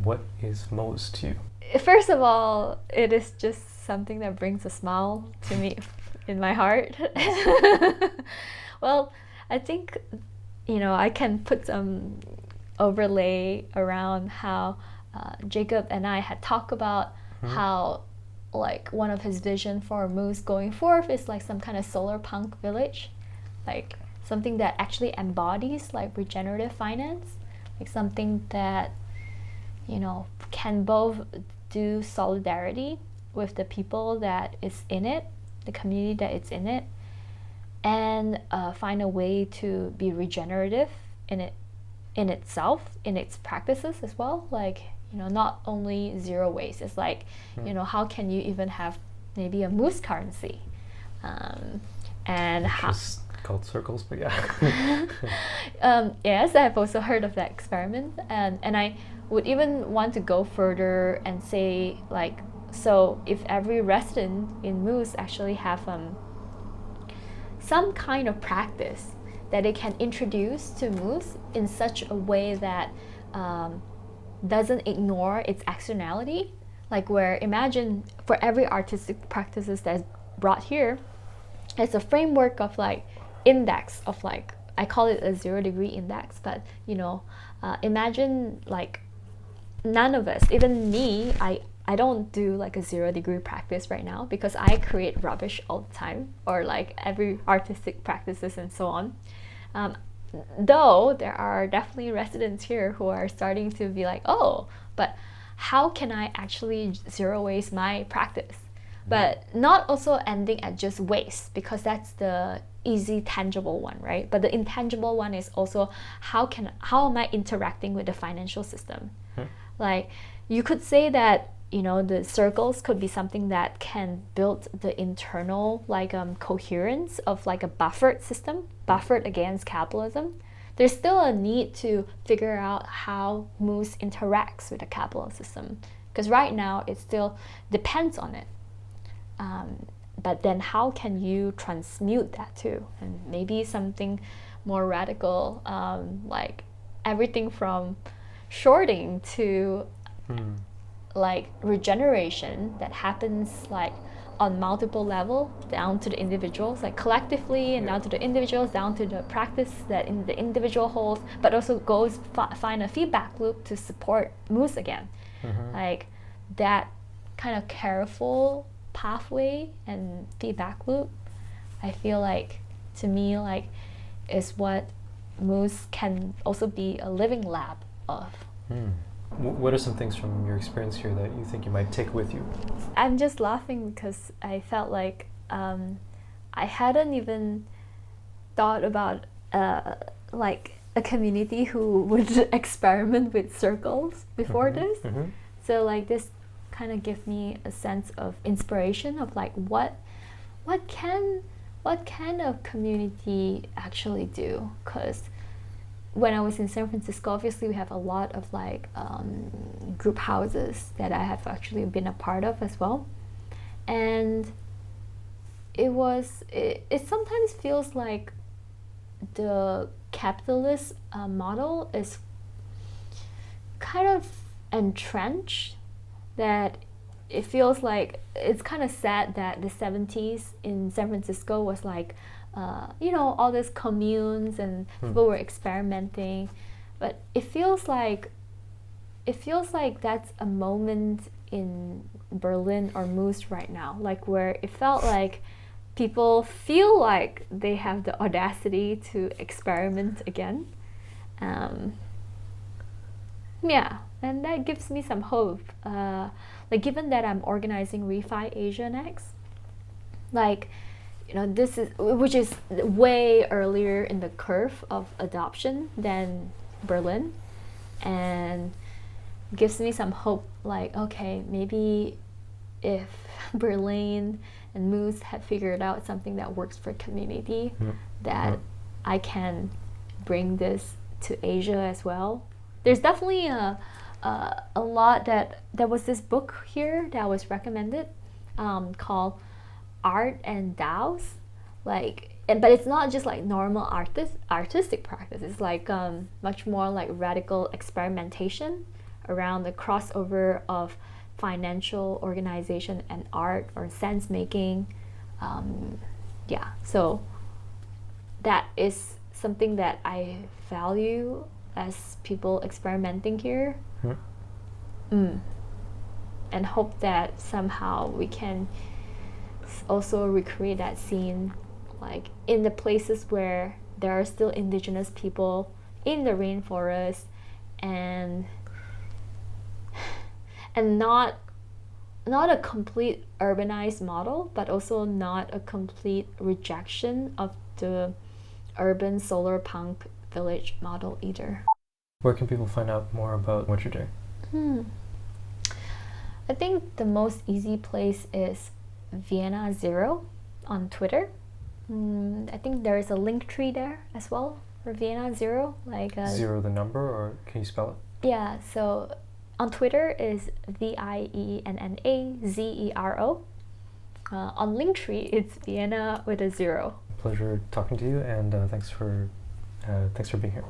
And what is Moos to you? First of all, it is just something that brings a smile to me in my heart. Well, I think, I can put some overlay around how Jacob and I had talked about how like one of his vision for Moos going forth is like some kind of solar punk village, like something that actually embodies like regenerative finance, like something that can both do solidarity with the people that is in it, the community that it's in it, and find a way to be regenerative in it, in itself, in its practices as well. Like, not only zero waste. It's like, how can you even have maybe a moose currency? And how called circles, but yeah. Yes, I've also heard of that experiment, and I would even want to go further and say, like, so if every resident in Moos actually have some kind of practice that they can introduce to Moos in such a way that doesn't ignore its externality, like where imagine for every artistic practices that's brought here, it's a framework of like index of like, I call it a 0 degree index, but imagine like none of us, even me, I don't do like a 0 degree practice right now because I create rubbish all the time, or like every artistic practices and so on. Though there are definitely residents here who are starting to be like, oh, but how can I actually zero waste my practice? But not also ending at just waste, because that's the easy tangible one, right? But the intangible one is also how am I interacting with the financial system? Like you could say that the circles could be something that can build the internal like coherence of like a buffered system, buffered against capitalism. There's still a need to figure out how Moos interacts with the capitalist system, because right now it still depends on it. But then how can you transmute that too? And maybe something more radical, like everything from shorting to like regeneration that happens like on multiple level down to the individuals, like collectively, and down to the individuals, down to the practice that in the individual holds, but also goes find a feedback loop to support Moos again. Like that kind of careful pathway and feedback loop, I feel like, to me, like is what Moos can also be a living lab of. What are some things from your experience here that you think you might take with you? I'm just laughing because I felt like I hadn't even thought about like a community who would experiment with circles before this. So like this kind of give me a sense of inspiration of like what can a community actually do? Because when I was in San Francisco, obviously we have a lot of like group houses that I have actually been a part of as well, and it sometimes feels like the capitalist model is kind of entrenched, that it feels like it's kind of sad that the 70s in San Francisco was like all these communes and people were experimenting, but it feels like that's a moment in Berlin or Moos right now, like where it felt like people feel like they have the audacity to experiment again. Yeah, and that gives me some hope. Like given that I'm organizing Refi Asia next, like this is, which is way earlier in the curve of adoption than Berlin, and gives me some hope, like okay, maybe if Berlin and Moos had figured out something that works for community, that I can bring this to Asia as well. There's definitely a lot that there was this book here that was recommended called Art and DAOs, like, but it's not just like normal artistic practice. It's like much more like radical experimentation around the crossover of financial organization and art or sense making. Yeah, so that is something that I value as people experimenting here. And hope that somehow we can also recreate that scene, like in the places where there are still indigenous people in the rainforest, and not a complete urbanized model, but also not a complete rejection of the urban solar punk village model either. Where can people find out more about what you're doing? I think the most easy place is Vienna 0 on Twitter. I think there is a link tree there as well for Vienna 0. Like 0 the number, or can you spell it? Yeah, so on Twitter is VIENNAZERO. On Linktree, it's Vienna with a 0. Pleasure talking to you, and thanks for being here.